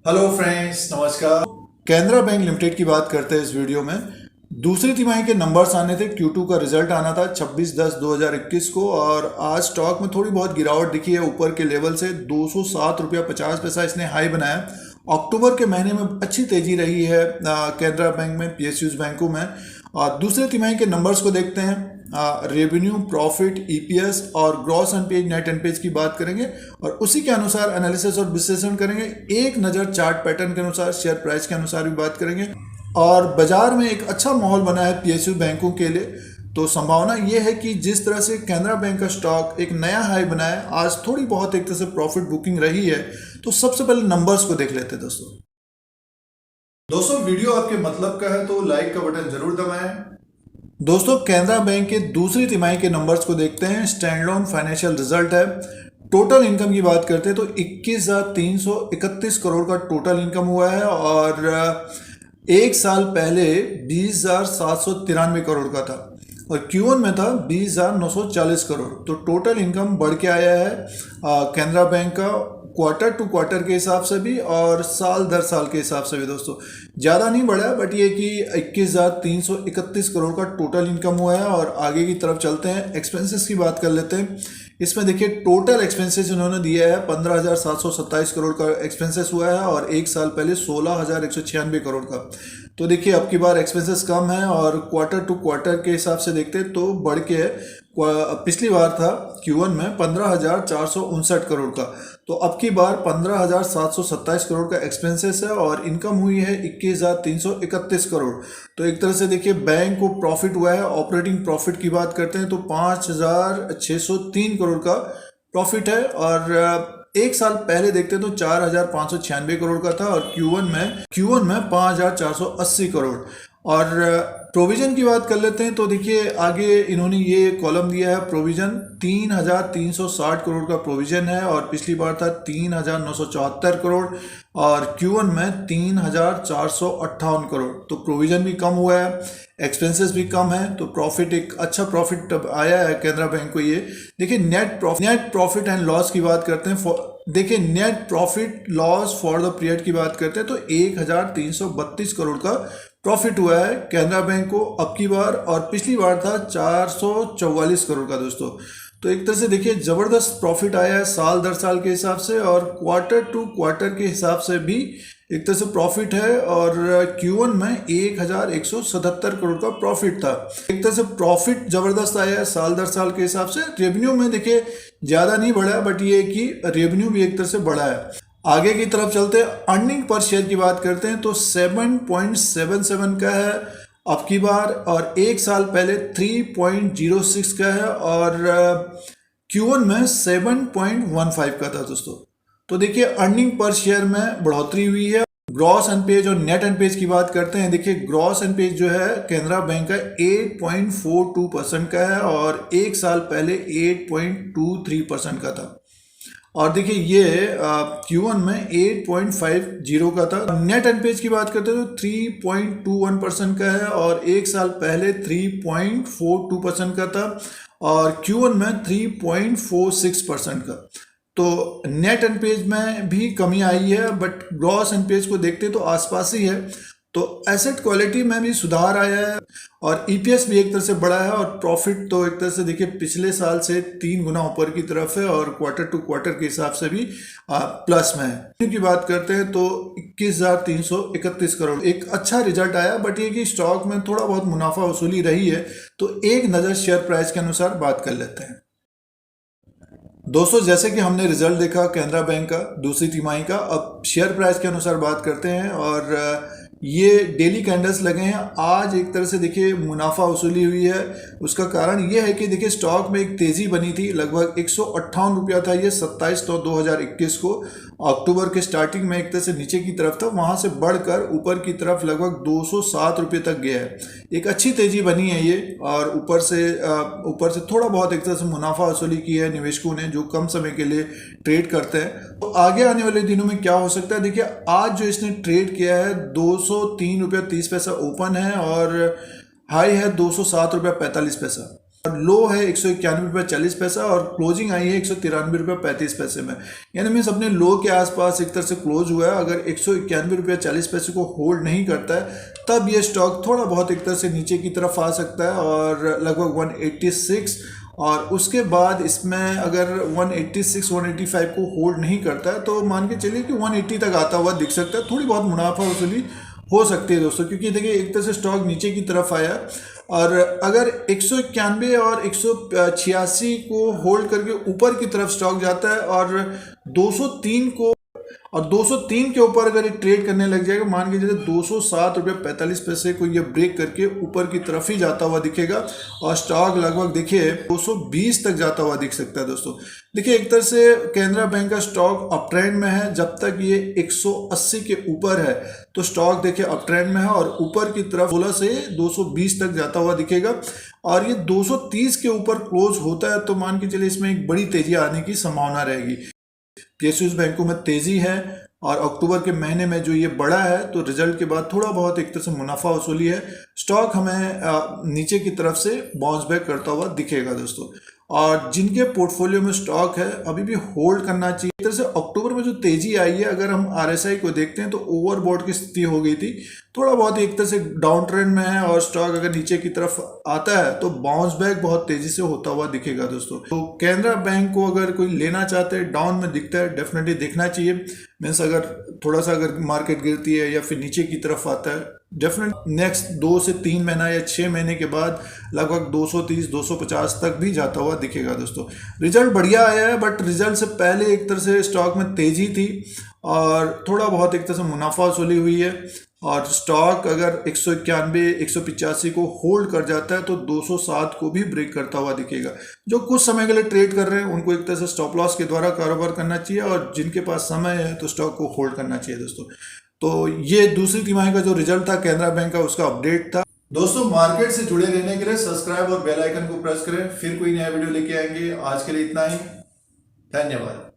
Hello friends, नमस्कार। Canara bank limited की बात करते हैं इस वीडियो में। दूसरी तिमाही के नंबर्स आने थे। Q2 का रिजल्ट आना था 26/10/2021 को और आज स्टॉक में थोड़ी बहुत गिरावट दिखी है। ऊपर के लेवल से 207 रुपया 50 पैसा इसने हाई बनाया। अक्टूबर के महीने में अच्छी तेजी रही है कैनरा बैंक में, PSUs बैंकों में। और दूसरे तिमाही के नंबर्स को देखते हैं। रेवेन्यू, प्रॉफिट, EPS और ग्रॉस एनपीए, नेट एनपीए की बात करेंगे और उसी के अनुसार एनालिसिस और विश्लेषण करेंगे। एक नज़र चार्ट पैटर्न के अनुसार, शेयर प्राइस के अनुसार भी बात करेंगे। और बाजार में एक अच्छा माहौल बना है PSU बैंकों के लिए। तो संभावना ये है कि जिस तरह से कैनरा बैंक का स्टॉक एक नया हाई बनाया, आज थोड़ी बहुत एक तरह से प्रॉफिट बुकिंग रही है। तो सबसे पहले नंबर्स को देख लेते हैं दोस्तों वीडियो आपके मतलब का है तो लाइक का बटन जरूर दबाएं। दोस्तों, कैनरा बैंक के दूसरी तिमाही के नंबर्स को देखते हैं। स्टैंड लोन फाइनेंशियल रिजल्ट है। टोटल इनकम की बात करते हैं तो 21,331 करोड़ का टोटल इनकम हुआ है और एक साल पहले 20,793 करोड़ का था और Q1 में था 20,940 करोड़। तो टोटल इनकम बढ़ के आया है कैनरा बैंक का, क्वार्टर टू क्वार्टर के हिसाब से भी और साल दर साल के हिसाब से भी। दोस्तों, ज़्यादा नहीं बढ़ा, बट ये कि 21,331 करोड़ का टोटल इनकम हुआ है। और आगे की तरफ चलते हैं, एक्सपेंसेस की बात कर लेते हैं। इसमें देखिए टोटल एक्सपेंसेस इन्होंने दिया है 15,727 करोड़ का एक्सपेंसेस हुआ है और एक साल पहले 16,196 करोड़ का। तो देखिए अब की बार एक्सपेंसेस कम है और क्वार्टर टू क्वार्टर के हिसाब से देखते हैं तो बढ़ के पिछली बार था Q1 में 15,459 करोड़ का। तो अब की बार 15,727 करोड़ का एक्सपेंसेस है और इनकम हुई है 21,331 करोड़। तो एक तरह से देखिए बैंक को प्रॉफिट हुआ है। ऑपरेटिंग प्रॉफिट की बात करते हैं तो 5,603 करोड़ का प्रॉफिट है और एक साल पहले देखते हैं तो 4,596 करोड़ का था और Q1 में 5,480 करोड़। और प्रोविजन की बात कर लेते हैं तो देखिए आगे इन्होंने ये कॉलम दिया है प्रोविजन। 3,360 करोड़ का प्रोविजन है और पिछली बार था 3,974 करोड़ और Q1 में 3,458 करोड़। तो प्रोविजन भी कम हुआ है, एक्सपेंसेस भी कम है, तो प्रॉफिट एक अच्छा प्रॉफिट आया है कैनरा बैंक को। ये देखिए नेट प्रॉफिट एंड लॉस की बात करते हैं। देखिए net profit loss for the period की बात करते हैं तो 1,332 करोड़ का प्रॉफिट हुआ है कैनरा बैंक को अब की बार और पिछली बार था 444 करोड़ का। दोस्तों, तो एक तरह से देखिए जबरदस्त प्रॉफिट आया है साल दर साल के हिसाब से और क्वार्टर टू क्वार्टर के हिसाब से भी एक तरह से प्रॉफिट है और Q1 में 1,177 करोड़ का प्रॉफिट था। एक तरह से प्रॉफिट जबरदस्त आया है साल दर साल के हिसाब से। रेवेन्यू में देखिए ज़्यादा नहीं बढ़ा, बट ये कि रेवेन्यू भी एक तरह से बढ़ा है। आगे की तरफ चलते हैं, अर्निंग पर शेयर की बात करते हैं तो 7.77 का है अब की बार और एक साल पहले 3.06 का है और Q1 में 7.15 का था। दोस्तों, तो देखिए अर्निंग पर शेयर में बढ़ोतरी हुई है। ग्रॉस एनपीए और नेट एनपीए की बात करते हैं। देखिए ग्रॉस एनपीए जो है कैनरा बैंक का 8.42% का है और एक साल पहले 8.23% का था। और देखिए ये Q1 में 8.50 का था। नेट एनपीए की बात करते हैं तो 3.21% का है और एक साल पहले 3.42% का था और Q1 में 3.46% का। तो नेट एनपीए में भी कमी आई है, बट ग्रॉस एनपीए को देखते तो आसपास ही है। तो एसेट क्वालिटी में भी सुधार आया है और EPS भी एक तरह से बढ़ा है और प्रॉफिट तो एक तरह से देखिए पिछले साल से 3 गुना ऊपर की तरफ है और क्वार्टर टू क्वार्टर के हिसाब से भी प्लस में है। की बात करते हैं तो 21,331 करोड़ एक अच्छा रिजल्ट आया, बट ये कि स्टॉक में थोड़ा बहुत मुनाफा वसूली रही है। तो एक नज़र शेयर प्राइस के अनुसार बात कर लेते हैं। दोस्तों, जैसे कि हमने रिजल्ट देखा कैनरा बैंक का दूसरी तिमाही का, अब शेयर प्राइस के अनुसार बात करते हैं और ये डेली कैंडल्स लगे हैं। आज एक तरह से देखिए मुनाफा वसूली हुई है। उसका कारण ये है कि देखिए स्टॉक में एक तेज़ी बनी थी, लगभग 158 रुपया था ये 27/9/2021 को। अक्टूबर के स्टार्टिंग में एक तरह से नीचे की तरफ था, वहाँ से बढ़कर ऊपर की तरफ लगभग 207 रुपये तक गया है। एक अच्छी तेज़ी बनी है ये और ऊपर से थोड़ा बहुत एक तरह से मुनाफा वसूली की है निवेशकों ने जो कम समय के लिए ट्रेड करते हैं। तो आगे आने वाले दिनों में क्या हो सकता है, देखिए आज जो इसने ट्रेड किया है 203 रुपया 30 पैसा ओपन है और हाई है 207 रुपया 45 पैसा। और लो है 191 रुपये 40 पैसा और क्लोजिंग आई है 193 रुपये 35 पैसे में, यानी मीन्स अपने लो के आसपास एक तरह से क्लोज हुआ है। अगर 191 रुपये 40 पैसे को होल्ड नहीं करता है तब ये स्टॉक थोड़ा बहुत एक तरह से नीचे की तरफ आ सकता है और लगभग 186, और उसके बाद इसमें अगर 186 185 को होल्ड नहीं करता है तो मान के चलिए कि 180 तक आता हुआ दिख सकता है। थोड़ी बहुत मुनाफा वसूली हो सकती है दोस्तों, क्योंकि देखिए एक तरह से स्टॉक नीचे की तरफ आया और अगर 191 और 186 को होल्ड करके ऊपर की तरफ स्टॉक जाता है और 203 के ऊपर अगर ये ट्रेड करने लग जाएगा, मान के चलिए 207 रुपये 45 पैसे को ये ब्रेक करके ऊपर की तरफ ही जाता हुआ दिखेगा और स्टॉक लगभग देखिए 220 तक जाता हुआ दिख सकता है दोस्तों। देखिए एक तरह से कैनरा बैंक का स्टॉक अप ट्रेंड में है, जब तक ये 180 के ऊपर है तो स्टॉक देखिए अप ट्रेंड में है और ऊपर की तरफ 16 से 220 तक जाता हुआ दिखेगा और ये 230 के ऊपर क्लोज होता है तो मान के चलिए इसमें एक बड़ी तेजी आने की संभावना रहेगी। पीएसयूज बैंकों में तेजी है और अक्टूबर के महीने में जो ये बढ़ा है तो रिजल्ट के बाद थोड़ा बहुत एक तरह से मुनाफा वसूली है। स्टॉक हमें नीचे की तरफ से बाउंस बैक करता हुआ दिखेगा दोस्तों, और जिनके पोर्टफोलियो में स्टॉक है अभी भी होल्ड करना चाहिए। एक तरह से अक्टूबर में जो तेजी आई है, अगर हम आरएसआई को देखते हैं तो ओवरबॉट की स्थिति हो गई थी, थोड़ा बहुत एक तरह से डाउन ट्रेंड में है और स्टॉक अगर नीचे की तरफ आता है तो बाउंस बैक बहुत तेजी से होता हुआ दिखेगा दोस्तों। तो कैनरा बैंक को अगर कोई लेना चाहते हैं, डाउन में दिखता है, डेफिनेटली देखना चाहिए। मीन्स अगर थोड़ा सा अगर मार्केट गिरती है या फिर नीचे की तरफ आता है, डेफिनेट नेक्स्ट 2 से 3 महीना या 6 महीने के बाद लगभग 230 250 तक भी जाता हुआ दिखेगा दोस्तों। रिजल्ट बढ़िया आया है, बट रिजल्ट से पहले एक तरह से स्टॉक में तेजी थी और थोड़ा बहुत एक तरह से मुनाफा वसूली हुई है और स्टॉक अगर 191 185 को होल्ड कर जाता है तो 207 को भी ब्रेक करता हुआ दिखेगा। जो कुछ समय के लिए ट्रेड कर रहे हैं उनको एक तरह से स्टॉप लॉस के द्वारा कारोबार करना चाहिए और जिनके पास समय है तो स्टॉक को होल्ड करना चाहिए दोस्तों। तो ये दूसरी तिमाही का जो रिजल्ट था कैनरा बैंक का, उसका अपडेट था दोस्तों। मार्केट से जुड़े रहने के लिए सब्सक्राइब और बेल आइकन को प्रेस करें, फिर कोई नया वीडियो लेके आएंगे। आज के लिए इतना ही, धन्यवाद।